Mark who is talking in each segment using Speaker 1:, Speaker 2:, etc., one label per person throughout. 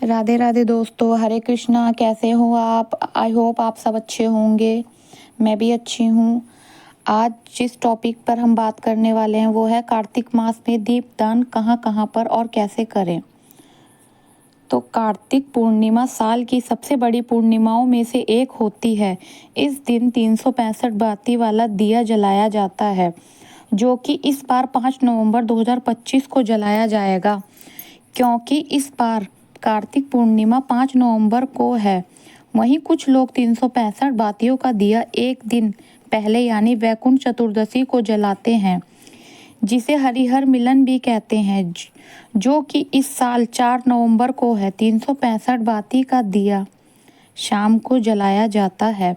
Speaker 1: राधे राधे दोस्तों, हरे कृष्णा। कैसे हो आप? आई होप आप सब अच्छे होंगे। मैं भी अच्छी हूँ। आज जिस टॉपिक पर हम बात करने वाले हैं वो है कार्तिक मास में दीपदान कहाँ कहाँ पर और कैसे करें। तो कार्तिक पूर्णिमा साल की सबसे बड़ी पूर्णिमाओं में से एक होती है। इस दिन 365 बाती वाला दिया जलाया जाता है, जो कि इस बार 5 नवंबर 2025 को जलाया जाएगा, क्योंकि इस बार कार्तिक पूर्णिमा 5 नवंबर को है। वहीं कुछ लोग 365 बातियों का दिया एक दिन पहले यानी वैकुंठ चतुर्दशी को जलाते हैं, जिसे हरिहर मिलन भी कहते हैं, जो कि इस साल 4 नवंबर को है। 365 बाती का दिया शाम को जलाया जाता है।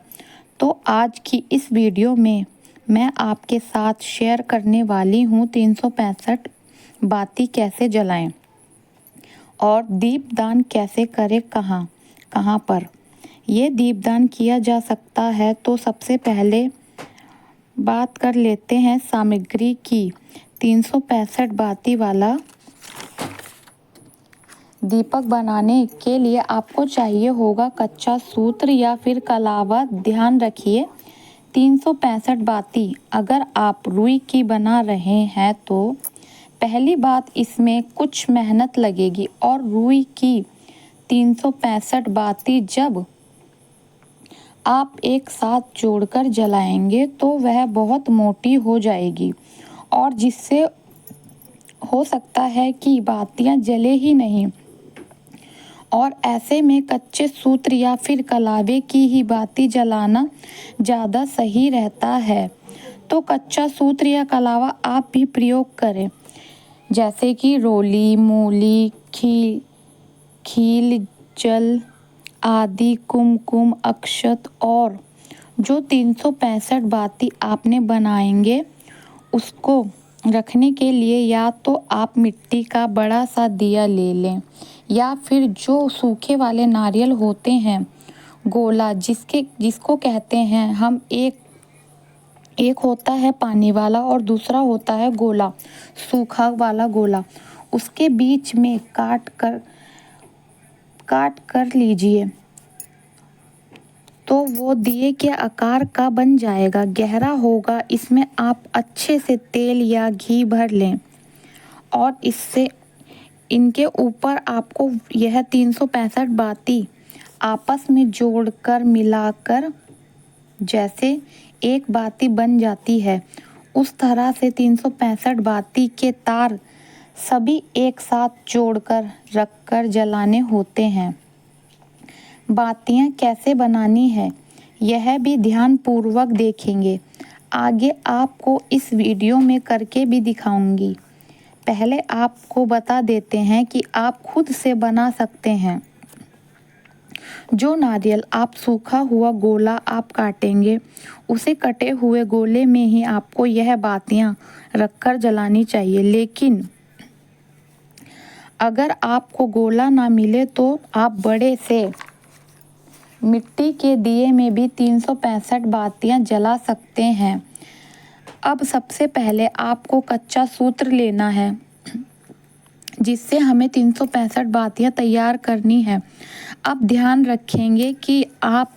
Speaker 1: तो आज की इस वीडियो में मैं आपके साथ शेयर करने वाली हूँ 365 बाती कैसे जलाएं और दीपदान कैसे करें, कहाँ कहाँ पर ये दीपदान किया जा सकता है। तो सबसे पहले बात कर लेते हैं सामग्री की। 365 बाती वाला दीपक बनाने के लिए आपको चाहिए होगा कच्चा सूत्र या फिर कलावा। ध्यान रखिए 365 बाती अगर आप रुई की बना रहे हैं तो पहली बात इसमें कुछ मेहनत लगेगी, और रुई की 365 बाती जब आप एक साथ जोड़कर जलाएंगे तो वह बहुत मोटी हो जाएगी, और जिससे हो सकता है कि बातियां जले ही नहीं। और ऐसे में कच्चे सूत्र या फिर कलावे की ही बाती जलाना ज़्यादा सही रहता है। तो कच्चा सूत्र या कलावा आप भी प्रयोग करें, जैसे कि रोली, मूली, खील, जल आदि, कुमकुम, अक्षत। और जो 365 बाती आपने बनाएंगे उसको रखने के लिए या तो आप मिट्टी का बड़ा सा दिया ले लें, या फिर जो सूखे वाले नारियल होते हैं, गोला जिसको कहते हैं हम, एक होता है पानी वाला और दूसरा होता है गोला, सूखा वाला गोला। उसके बीच में काट कर लीजिए तो वो दिए के आकार का बन जाएगा, गहरा होगा। इसमें आप अच्छे से तेल या घी भर लें और इससे इनके ऊपर आपको यह 365 बाती आपस में जोड़कर मिलाकर जैसे एक बाती बन जाती है, उस तरह से 365 बाती के तार सभी एक साथ जोड़कर रखकर जलाने होते हैं। बातियां कैसे बनानी है यह भी ध्यान पूर्वक देखेंगे। आगे आपको इस वीडियो में करके भी दिखाऊंगी। पहले आपको बता देते हैं कि आप खुद से बना सकते हैं। जो नारियल आप सूखा हुआ गोला आप काटेंगे, उसे कटे हुए गोले में ही आपको यह बातियां रखकर जलानी चाहिए। लेकिन अगर आपको गोला ना मिले तो आप बड़े से मिट्टी के दिए में भी 365 बातियां जला सकते हैं। अब सबसे पहले आपको कच्चा सूत्र लेना है, जिससे हमें 365 बातियां तैयार करनी है। अब ध्यान रखेंगे कि आप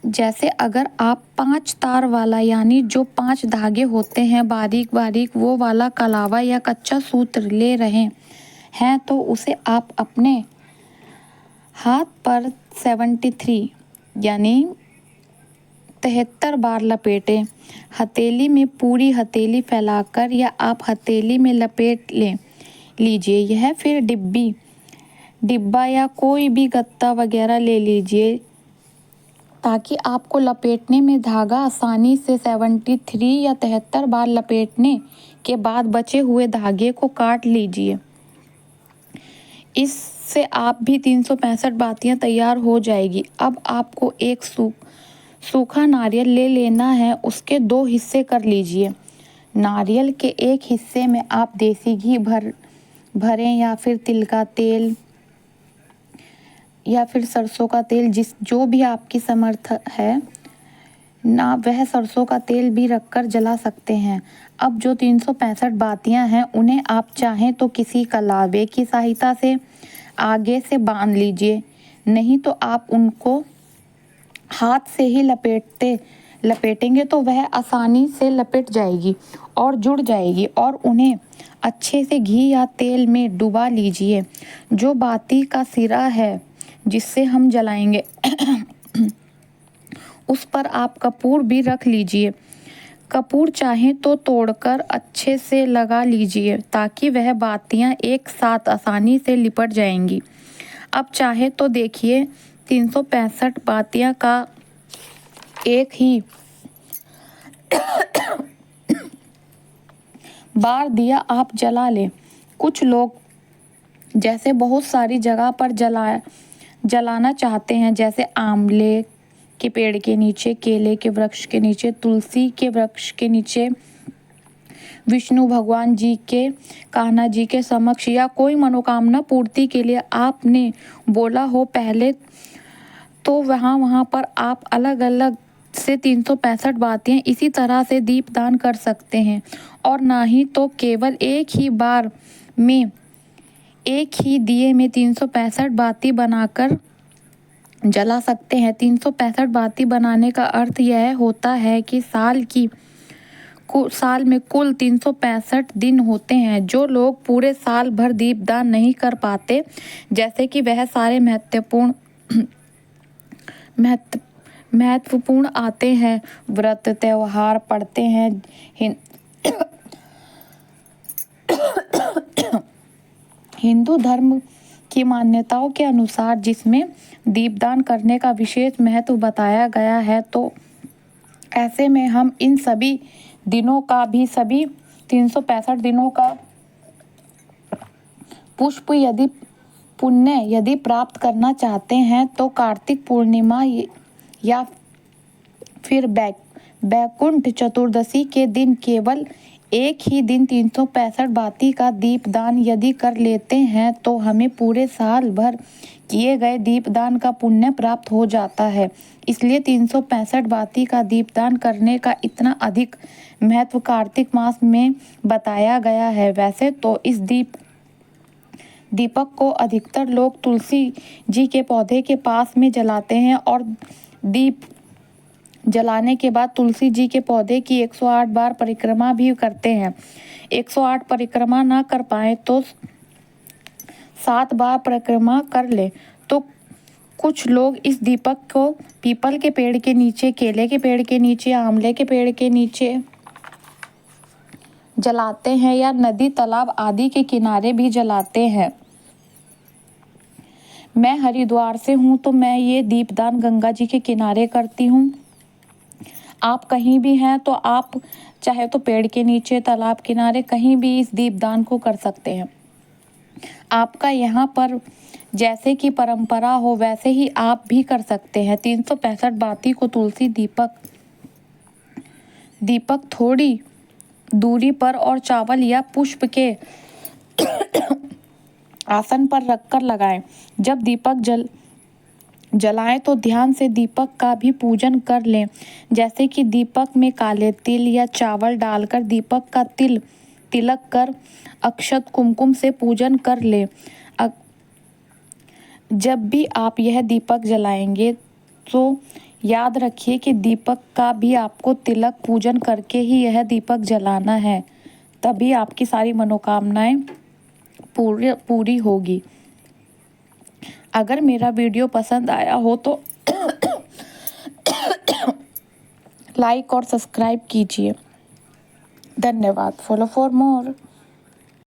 Speaker 1: जैसे अगर आप 5 तार वाला यानी जो 5 धागे होते हैं बारीक बारीक, वो वाला कलावा या कच्चा सूत्र ले रहे हैं तो उसे आप अपने हाथ पर 73 यानी 73 बार लपेटें। हथेली में पूरी हथेली फैलाकर या आप हथेली में लपेट लीजिए। यह फिर डिब्बा या कोई भी गत्ता वगैरह ले लीजिए, ताकि आपको लपेटने में धागा आसानी से 73 या 73 बार लपेटने के बाद बचे हुए धागे को काट लीजिए। इससे आप भी 365 बातियां तैयार हो जाएगी। अब आपको एक सूखा नारियल ले लेना है, उसके 2 हिस्से कर लीजिए। नारियल के एक हिस्से में आप देसी घी भरें या फिर तिल का तेल या फिर सरसों का तेल, जो भी आपकी समर्थ है, ना वह सरसों का तेल भी रखकर जला सकते हैं। अब जो 365 बातियां हैं उन्हें आप चाहें तो किसी कलावे की सहायता से आगे से बांध लीजिए, नहीं तो आप उनको हाथ से ही लपेटेंगे तो वह आसानी से लपेट जाएगी और जुड़ जाएगी। और उन्हें अच्छे से घी या तेल में डुबा लीजिए। जो बाती का सिरा है जिससे हम जलाएंगे उस पर आप कपूर भी रख लीजिए। कपूर चाहें तो तोड़कर अच्छे से लगा लीजिए ताकि वह बातियां एक साथ आसानी से लिपट जाएंगी। अब चाहे तो देखिए 365 बातियां का एक ही बार दिया आप जला लें। कुछ लोग जैसे बहुत सारी जगह पर जलाना चाहते हैं, जैसे आंवले के पेड़ के नीचे, केले के वृक्ष के नीचे, तुलसी के वृक्ष के नीचे, विष्णु भगवान जी के, कान्हा जी के समक्ष, या कोई मनोकामना पूर्ति के लिए आपने बोला हो पहले, तो वहाँ पर आप अलग अलग से 365 बातियां इसी तरह से दीपदान कर सकते हैं। और ना ही तो केवल एक ही बार में एक ही दिए में 365 बाती बनाकर जला सकते हैं। 365 बाती बनाने का अर्थ यह होता है कि साल में कुल 365 दिन होते हैं। जो लोग पूरे साल भर दीपदान नहीं कर पाते, जैसे कि वह सारे महत्वपूर्ण आते हैं, व्रत त्योहार पड़ते हैं, हिंदू धर्म की मान्यताओं के अनुसार जिसमें दीपदान करने का विशेष महत्व बताया गया है, तो ऐसे में हम इन सभी दिनों का भी, सभी 365 दिनों का पुण्य यदि प्राप्त करना चाहते हैं तो कार्तिक पूर्णिमा या फिर बैकुंठ चतुर्दशी के दिन केवल एक ही दिन 365 बाती का दीपदान यदि कर लेते हैं तो हमें पूरे साल भर किए गए दीपदान का पुण्य प्राप्त हो जाता है। इसलिए 365 बाती का दीपदान करने का इतना अधिक महत्व कार्तिक मास में बताया गया है। वैसे तो इस दीपक को अधिकतर लोग तुलसी जी के पौधे के पास में जलाते हैं और दीप जलाने के बाद तुलसी जी के पौधे की 108 बार परिक्रमा भी करते हैं। 108 परिक्रमा ना कर पाए तो 7 बार परिक्रमा कर ले। तो कुछ लोग इस दीपक को पीपल के पेड़ के नीचे, केले के पेड़ के नीचे, आंवले के पेड़ के नीचे जलाते हैं या नदी तालाब आदि के किनारे भी जलाते हैं। मैं हरिद्वार से हूँ तो मैं ये दीपदान गंगा जी के किनारे करती हूँ। आप कहीं भी हैं तो आप चाहे तो पेड़ के नीचे, तालाब किनारे, कहीं भी इस दीपदान को कर सकते हैं। आपका यहाँ पर जैसे कि परंपरा हो वैसे ही आप भी कर सकते हैं। 365 बाती को तुलसी दीपक थोड़ी दूरी पर और चावल या पुष्प के आसन पर रखकर लगाएं। जब दीपक जलाएं तो ध्यान से दीपक का भी पूजन कर लें, जैसे कि दीपक में काले तिल या चावल डालकर दीपक का तिलक कर अक्षत कुमकुम से पूजन कर लें। जब भी आप यह दीपक जलाएंगे तो याद रखिए कि दीपक का भी आपको तिलक पूजन करके ही यह दीपक जलाना है, तभी आपकी सारी मनोकामनाएं पूरी होगी। अगर मेरा वीडियो पसंद आया हो तो लाइक और सब्सक्राइब कीजिए। धन्यवाद। Follow for more.